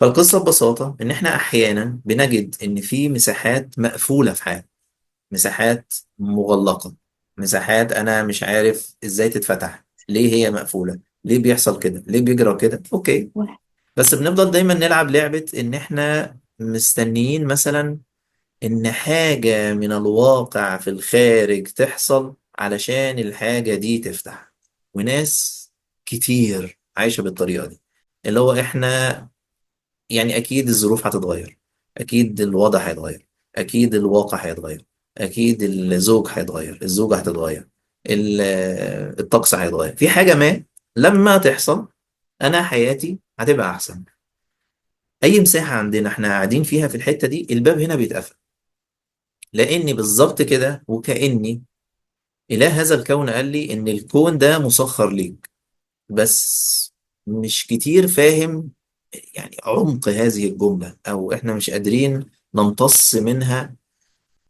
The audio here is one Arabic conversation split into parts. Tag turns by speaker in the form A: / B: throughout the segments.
A: فالقصة ببساطة إن إحنا أحيانا بنجد إن في مساحات مقفولة في حياتنا، مساحات مغلقة، مساحات أنا مش عارف إزاي تتفتح، ليه هي مقفولة، ليه بيحصل كده، ليه بيجرى كده. أوكي، بس بنفضل دايما نلعب لعبة إن إحنا مستنيين مثلا إن حاجة من الواقع في الخارج تحصل علشان الحاجة دي تفتح. وناس كتير عايشة بالطريقة دي، اللي هو إحنا يعني أكيد الظروف هتتغير، أكيد الوضع هيتغير، أكيد الواقع هيتغير، أكيد الزوج هيتغير، الزوجة هتتغير، ال- الطقس هيتغير في حاجة ما. لما تحصل أنا حياتي هتبقى أحسن. أي مساحة عندنا إحنا قاعدين فيها في الحتة دي الباب هنا بيتقفل، لأني بالظبط كده وكأني إله هذا الكون قال لي إن الكون ده مسخر ليك. بس مش كتير فاهم يعني عمق هذه الجملة، أو إحنا مش قادرين نمتص منها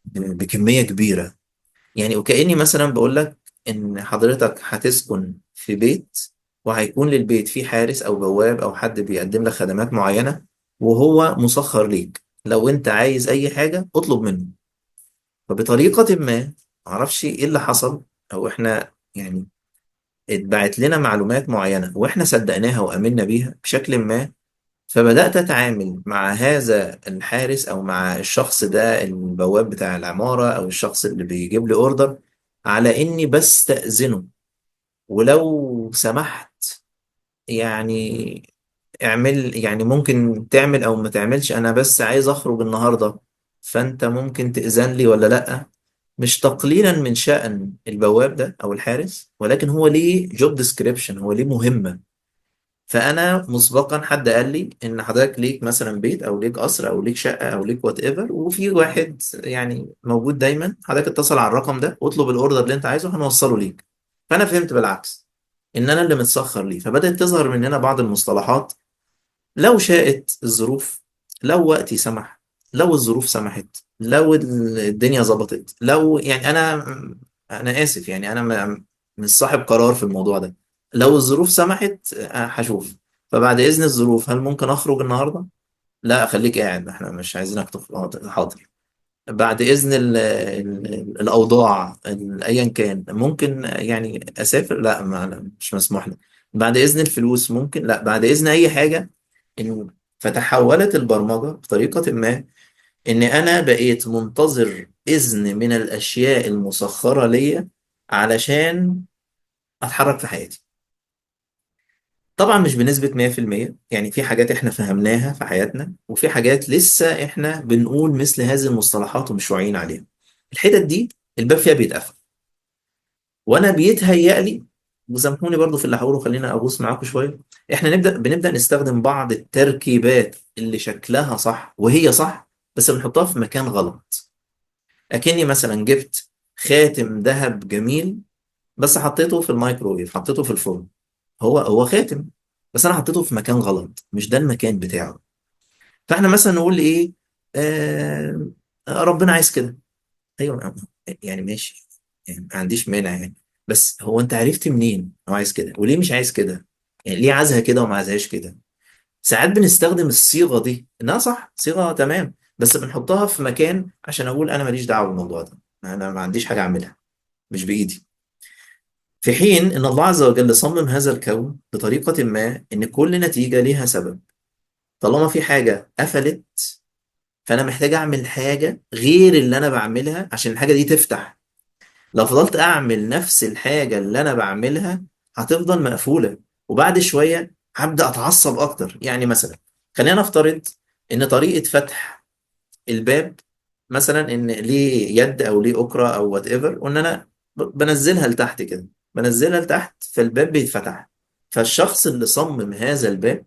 A: بكمية كبيرة. يعني وكأني مثلا بقول لك إن حضرتك هتسكن في بيت، وهيكون للبيت فيه حارس أو بواب أو حد بيقدم لك خدمات معينة، وهو مسخر ليك. لو أنت عايز أي حاجة اطلب منه. فبطريقة ما، معرفش إيه اللي حصل، أو إحنا يعني اتبعت لنا معلومات معينة وإحنا صدقناها وآمنا بيها بشكل ما. فبدأت أتعامل مع هذا الحارس أو مع الشخص ده البواب بتاع العمارة أو الشخص اللي بيجيب لي أوردر على إني بستأذنه، ولو سمحت يعني اعمل، يعني ممكن تعمل أو ما تعملش، أنا بس عايز أخرج النهاردة، فأنت ممكن تأذن لي ولا لأ. مش تقليلا من شأن البواب ده أو الحارس، ولكن هو ليه جوب ديسكريبشن، هو ليه مهمة. فانا مسبقا حد قال لي ان حضرتك ليك مثلا بيت او ليك قصر او ليك شقه او ليك وات ايفر، وفي واحد يعني موجود دايما، حضرتك اتصل على الرقم ده واطلب الاوردر اللي انت عايزه هنوصله ليك. فانا فهمت بالعكس ان انا اللي متسخر ليه، فبدات تظهر مننا بعض المصطلحات. لو شاءت الظروف، لو وقتي سمح، لو الظروف سمحت، لو الدنيا ظبطت، لو يعني انا اسف يعني انا مش صاحب قرار في الموضوع ده. لو الظروف سمحت هشوف. فبعد اذن الظروف هل ممكن اخرج النهارده؟ لا خليك قاعد، احنا مش عايزينك تخرج. حاضر. بعد اذن الاوضاع ايا كان ممكن يعني اسافر؟ لا مش مسموح لي. بعد اذن الفلوس ممكن؟ لا بعد اذن اي حاجه. فتحولت البرمجة بطريقة ما إن أنا بقيت منتظر إذن من الأشياء المسخرة ليا علشان أتحرك في حياتي. طبعا مش بنسبة 100%، يعني في حاجات إحنا فهمناها في حياتنا وفي حاجات لسه إحنا بنقول مثل هذه المصطلحات ومش واعيين عليها. الحتت دي الباب فيها بيتقفل، وأنا بيتهيأ لي، وسامحوني برضو في اللي هقوله، خلينا أغوص معاكم شوية. إحنا بنبدأ نستخدم بعض التركيبات اللي شكلها صح وهي صح، بس بنحطها في مكان غلط. اكني مثلا جبت خاتم ذهب جميل، بس حطيته في الميكروويف، حطيته في الفرن. هو خاتم، بس انا حطيته في مكان غلط، مش ده المكان بتاعه. فاحنا مثلا نقول ايه؟ آه ربنا عايز كده. ايوه يعني ماشي، يعني ما عنديش مانع يعني. بس هو انت عرفت منين هو عايز كده وليه مش عايز كده؟ يعني ليه عايزها كده وما عايزهاش كده؟ ساعات بنستخدم الصيغة دي انها صح، صيغة تمام، بس بنحطها في مكان عشان اقول انا ماليش دعوة بالموضوع ده، انا ما عنديش حاجة اعملها، مش بايدي. في حين ان الله عز وجل صمم هذا الكون بطريقة ما ان كل نتيجة ليها سبب. طالما في حاجة قفلت، فانا محتاج اعمل حاجة غير اللي انا بعملها عشان الحاجة دي تفتح. لو فضلت اعمل نفس الحاجة اللي انا بعملها هتفضل مقفولة، وبعد شوية هبدأ اتعصب اكتر. يعني مثلا خلينا نفترض ان طريقة فتح الباب مثلا ان ليه يد او ليه اكرة او وات ايفر، وان انا بنزلها لتحت كده، بنزلها لتحت فالباب بيتفتح. فالشخص اللي صمم هذا الباب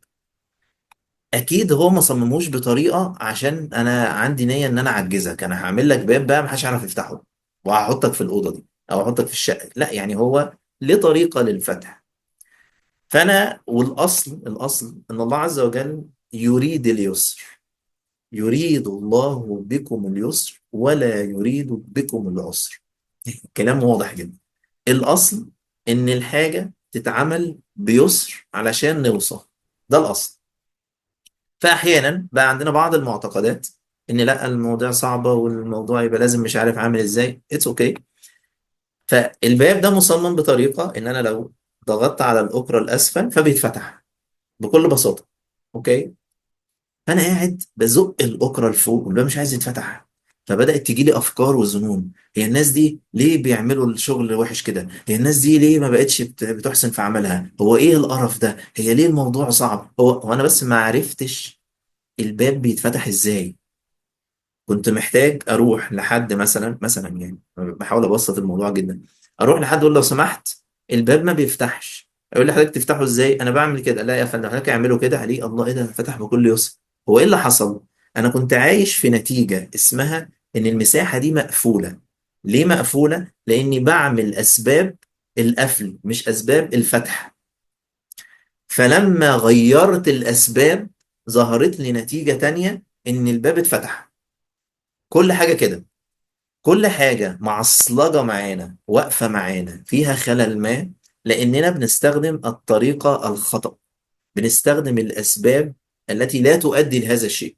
A: اكيد هو ما صمموش بطريقة عشان انا عندي نية ان انا اعجزك، انا هعمل لك باب بقى محدش يعرف يفتحه وهحطك في الأوضة دي او هحطك في الشقة. لا، يعني هو ليه طريقة للفتح. فانا الاصل ان الله عز وجل يريد اليسر، يريد الله بكم اليسر ولا يريد بكم العسر. كلام واضح جدا. الأصل إن الحاجة تتعمل بيسر علشان نوصل، ده الأصل. فاحيانا بقى عندنا بعض المعتقدات ان لا، الموضوع صعبة والموضوع يبقى لازم مش عارف عامل ازاي، اتس اوكي. فالباب ده مصمم بطريقة ان انا لو ضغطت على الاكرة الاسفل فبيتفتح بكل بساطة. اوكي. فانا قاعد بزق الاكرة لفوق والباب مش عايز يتفتح. فبدأت تجي لي افكار وظنون: هي الناس دي ليه بيعملوا الشغل وحش كده؟ هي الناس دي ليه ما بقتش بتحسن في عملها؟ هو ايه القرف ده؟ هي ليه الموضوع صعب؟ هو انا بس ما عرفتش الباب بيتفتح ازاي. كنت محتاج اروح لحد مثلا يعني بحاول ابسط الموضوع جدا. اروح لحد اقول لو سمحت الباب ما بيفتحش. اقول لي حضرتك تفتحه ازاي؟ انا بعمل كده. لا يا فندم، حضرتك اعمله كده. عليه الله، ايه ده فتح بكل يسر. هو ايه اللي حصل؟ انا كنت عايش في نتيجة اسمها ان المساحة دي مقفولة. ليه مقفولة؟ لاني بعمل اسباب القفل مش اسباب الفتح. فلما غيرت الاسباب ظهرت لي نتيجة تانية، ان الباب اتفتح. كل حاجة كده. كل حاجة معصلجة معانا واقفة معانا فيها خلل ما، لأننا بنستخدم الطريقة الخطأ. بنستخدم الأسباب التي لا تؤدي لهذا الشيء.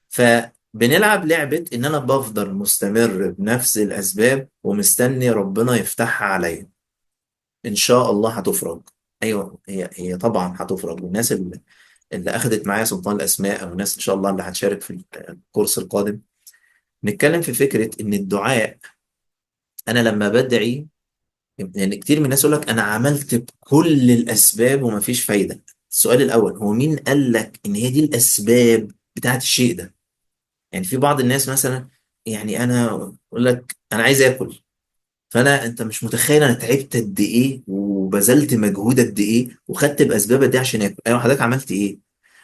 A: فبنلعب لعبة إن أنا بفضل مستمر بنفس الأسباب ومستني ربنا يفتحها عليا. إن شاء الله هتفرج. أيوة، هي طبعا هتفرج. والناس اللي أخدت معايا سلطان الأسماء، أو الناس إن شاء الله اللي هتشارك في الكورس القادم، نتكلم في فكرة إن الدعاء، أنا لما بدعي، يعني كتير من الناس يقول لك انا عملت بكل الاسباب ومفيش فايده. السؤال الاول: هو مين قال لك ان هي دي الاسباب بتاعت الشيء ده؟ يعني في بعض الناس مثلا، يعني انا اقول لك انا عايز اكل، انت مش متخيل انا تعبت قد ايه وبذلت مجهود قد ايه وخدت باسباب قد ايه عشان اكل. ايوه، حضرتك عملت ايه؟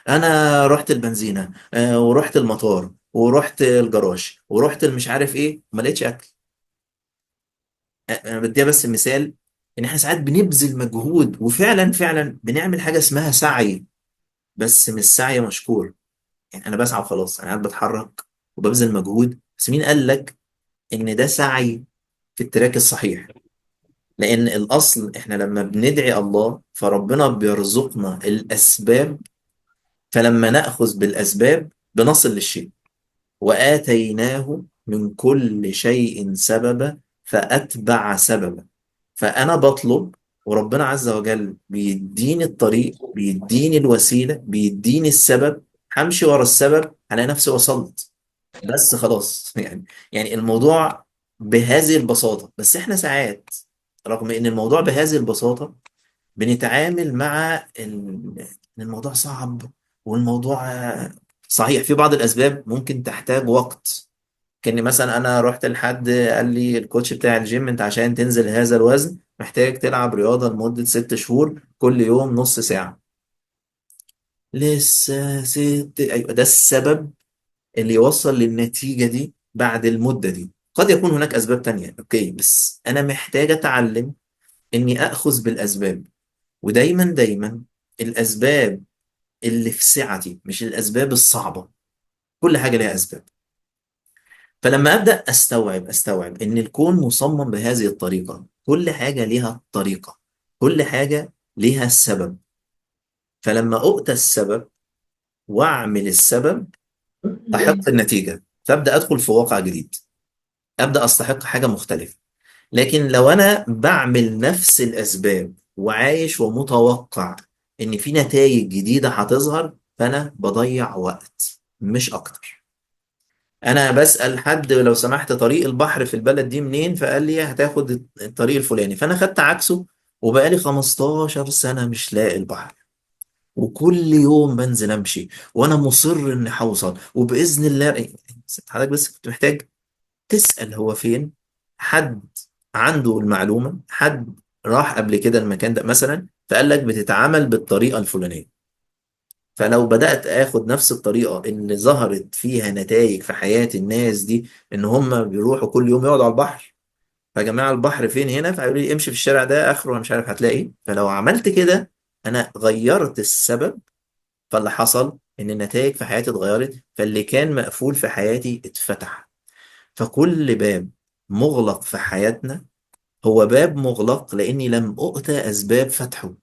A: انا رحت البنزينه، ورحت المطار، ورحت الجراج، ورحت المش عارف ايه، ما لقيتش اكل. انا بديها بس مثال ان احنا ساعات بنبذل مجهود وفعلا فعلا بنعمل حاجه اسمها سعي، بس مش سعي مشكور. يعني انا بسعى وخلاص، انا قاعد بتحرك وببذل مجهود، بس مين قال لك ان ده سعي في التراك الصحيح؟ لان الاصل احنا لما بندعي الله فربنا بيرزقنا الاسباب، فلما ناخذ بالاسباب بنصل للشيء. واتيناه من كل شيء سببا فاتبع سببا. فأنا بطلب وربنا عز وجل بيديني الطريق، بيديني الوسيلة، بيديني السبب. همشي ورا السبب على نفسي وصلت. بس خلاص يعني الموضوع بهذه البساطة. بس احنا ساعات رغم ان الموضوع بهذه البساطة بنتعامل مع إن الموضوع صعب. والموضوع صحيح في بعض الأسباب ممكن تحتاج وقت. كأني مثلا انا رحت لحد قال لي الكوتش بتاع الجيم: انت عشان تنزل هذا الوزن محتاج تلعب رياضة لمدة 6 شهور كل يوم نص ساعة. لسه ايوه، ده السبب اللي يوصل للنتيجة دي بعد المدة دي. قد يكون هناك اسباب تانية، اوكي، بس انا محتاج اتعلم اني اخذ بالاسباب. ودايما دايما الاسباب اللي في سعتي مش الاسباب الصعبة. كل حاجة ليها اسباب. فلما أبدأ أستوعب إن الكون مصمم بهذه الطريقة، كل حاجة ليها طريقة، كل حاجة ليها السبب. فلما أؤتى السبب وأعمل السبب أحق النتيجة، فأبدأ أدخل في واقع جديد، أبدأ أستحق حاجة مختلفة. لكن لو أنا بعمل نفس الأسباب وعايش ومتوقع إن في نتائج جديدة هتظهر، فأنا بضيع وقت مش أكتر. انا بسأل حد لو سمحت طريق البحر في البلد دي منين، فقال لي هتاخد الطريق الفلاني، فانا خدت عكسه. وبقالي 15 سنة مش لاقي البحر، وكل يوم بنزل امشي وانا مصر اني هوصل وباذن الله. حضرتك بس كنت محتاج تسأل هو فين. حد عنده المعلومة، حد راح قبل كده المكان ده مثلا فقال لك بتتعامل بالطريقة الفلانية. فلو بدأت آخد نفس الطريقة اللي ظهرت فيها نتائج في حياة الناس دي، إن هم بيروحوا كل يوم يقعدوا على البحر، فيا جماعة البحر فين هنا؟ فيقولوا لي امشي في الشارع ده آخره أنا مش عارف هتلاقي. فلو عملت كده أنا غيرت السبب. فاللي حصل إن النتائج في حياتي اتغيرت، فاللي كان مقفول في حياتي اتفتح. فكل باب مغلق في حياتنا هو باب مغلق لأني لم أؤتى أسباب فتحه.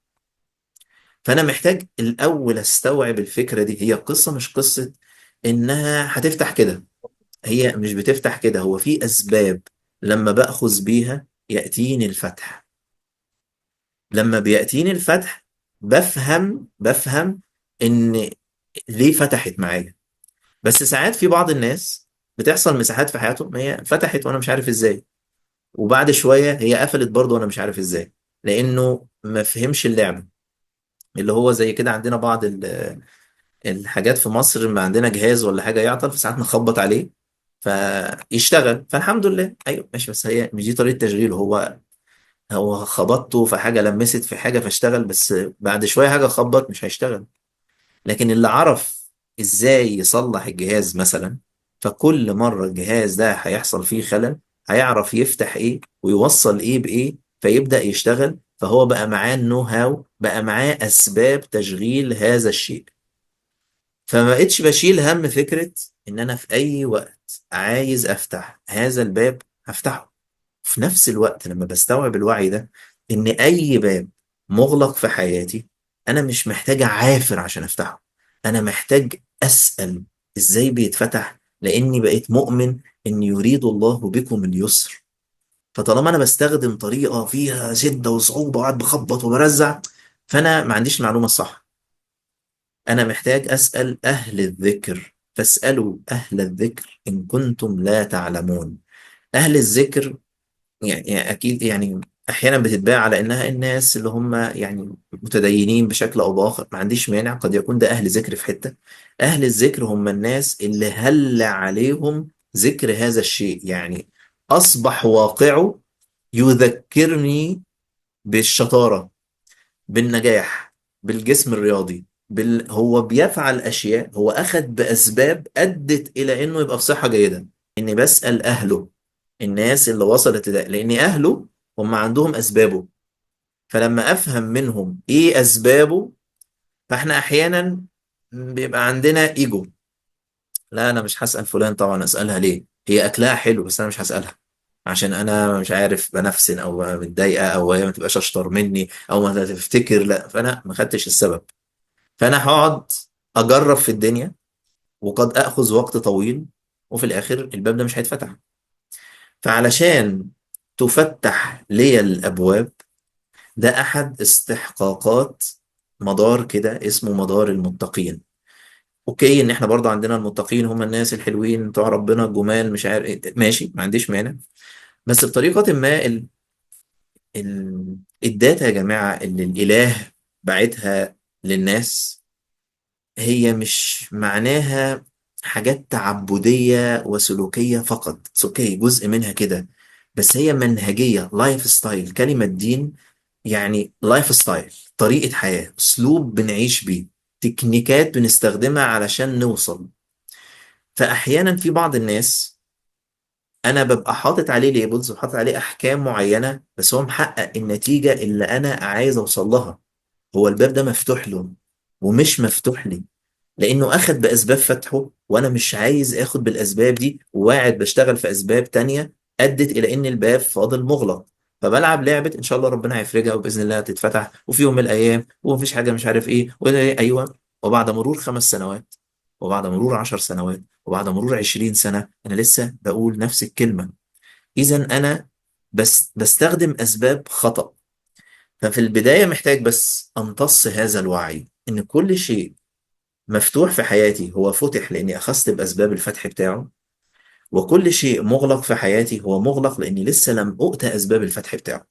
A: فانا محتاج الاول استوعب الفكره دي. هي قصه مش قصه انها هتفتح كده، هي مش بتفتح كده، هو في اسباب لما باخذ بيها ياتيني الفتح. لما بياتيني الفتح بفهم ان ليه فتحت معايا. بس ساعات في بعض الناس بتحصل مساحات في حياتهم هي فتحت وانا مش عارف ازاي، وبعد شويه هي قفلت برضه وانا مش عارف ازاي، لانه ما فهمش اللعبه. اللي هو زي كده عندنا بعض الحاجات في مصر، ما عندنا جهاز ولا حاجه يعطل فساعات نخبط عليه فيشتغل، فالحمد لله ايوه ماشي. بس هي مش دي طريقه تشغيله. هو خبطته في حاجه، لمست في حاجه فاشتغل، بس بعد شويه حاجه خبط مش هيشتغل. لكن اللي عرف ازاي يصلح الجهاز مثلا، فكل مرة الجهاز ده هيحصل فيه خلل هيعرف يفتح ايه ويوصل ايه بايه فيبدأ يشتغل. فهو بقى معاه النو هاو، بقى معاه اسباب تشغيل هذا الشيء. فما بقتش بشيل هم فكرة ان انا في اي وقت عايز افتح هذا الباب هفتحه. في نفس الوقت لما بستوعب الوعي ده، ان اي باب مغلق في حياتي انا مش محتاج اعافر عشان افتحه، انا محتاج اسأل ازاي بيتفتح، لاني بقيت مؤمن ان يريد الله بكم اليسر. فطالما انا بستخدم طريقة فيها شدة وصعوبة وقاعد بخبط وبرزع، فانا ما عنديش المعلومة الصح. انا محتاج اسأل اهل الذكر، فاسألوا اهل الذكر ان كنتم لا تعلمون. اهل الذكر يعني اكيد يعني احيانا بتتباع على انها الناس اللي هم يعني متدينين بشكل او باخر، ما عنديش مانع، قد يكون ده اهل ذكر في حتة. اهل الذكر هم الناس اللي هل عليهم ذكر هذا الشيء، يعني اصبح واقعه يذكرني بالشطارة، بالنجاح، بالجسم الرياضي، هو بيفعل اشياء، هو اخذ باسباب ادت الى انه يبقى في صحة جيدة. اني بسأل اهله، الناس اللي وصلت لده، لان اهله هم عندهم اسبابه. فلما افهم منهم ايه اسبابه، فاحنا احيانا بيبقى عندنا ايجو. لا انا مش هسأل فلان، طبعا اسألها ليه؟ هي اكلها حلو بس انا مش هسألها عشان انا مش عارف بنفسن او متضايقه او هي ما تبقاش اشطر مني او ما تفتكر، لا فانا ما خدتش السبب. فانا هقعد اجرب في الدنيا وقد اخذ وقت طويل، وفي الاخر الباب ده مش هيتفتح. فعلشان تفتح لي الابواب، ده احد استحقاقات مدار كده اسمه مدار المتقين. اوكي ان احنا برضه عندنا المتقين هم الناس الحلوين بتوع ربنا الجمال مش عارف إيه، ماشي ما عنديش مانع. بس بطريقة ما الداتا يا جماعة اللي الاله بعتها للناس، هي مش معناها حاجات تعبدية وسلوكية فقط. اوكي جزء منها كده، بس هي منهجية، لايف ستايل. كلمة دين يعني لايف ستايل، طريقة حياة، أسلوب بنعيش بيه، تكنيكات بنستخدمها علشان نوصل. فأحيانا في بعض الناس أنا ببقى حاطط عليه ليبلز وحاطط عليه أحكام معينة، بس هو محقق النتيجة اللي أنا عايز أوصل لها. هو الباب ده مفتوح له ومش مفتوح لي، لانه اخد باسباب فتحه وانا مش عايز اخد بالاسباب دي، وقاعد بشتغل في اسباب تانية ادت الى ان الباب فاضل مغلق. فبلعب لعبة ان شاء الله ربنا هيفرجها وباذن الله هتتفتح وفي يوم من الايام ومفيش حاجة مش عارف ايه ايوه. وبعد مرور 5 سنوات، وبعد مرور 10 سنوات، وبعد مرور 20 سنة انا لسه بقول نفس الكلمة. اذا انا بس بستخدم اسباب خطأ. ففي البداية محتاج بس امتص هذا الوعي ان كل شيء مفتوح في حياتي هو فتح لأني أخذت بأسباب الفتح بتاعه، وكل شيء مغلق في حياتي هو مغلق لأني لسه لم أؤتى أسباب الفتح بتاعه.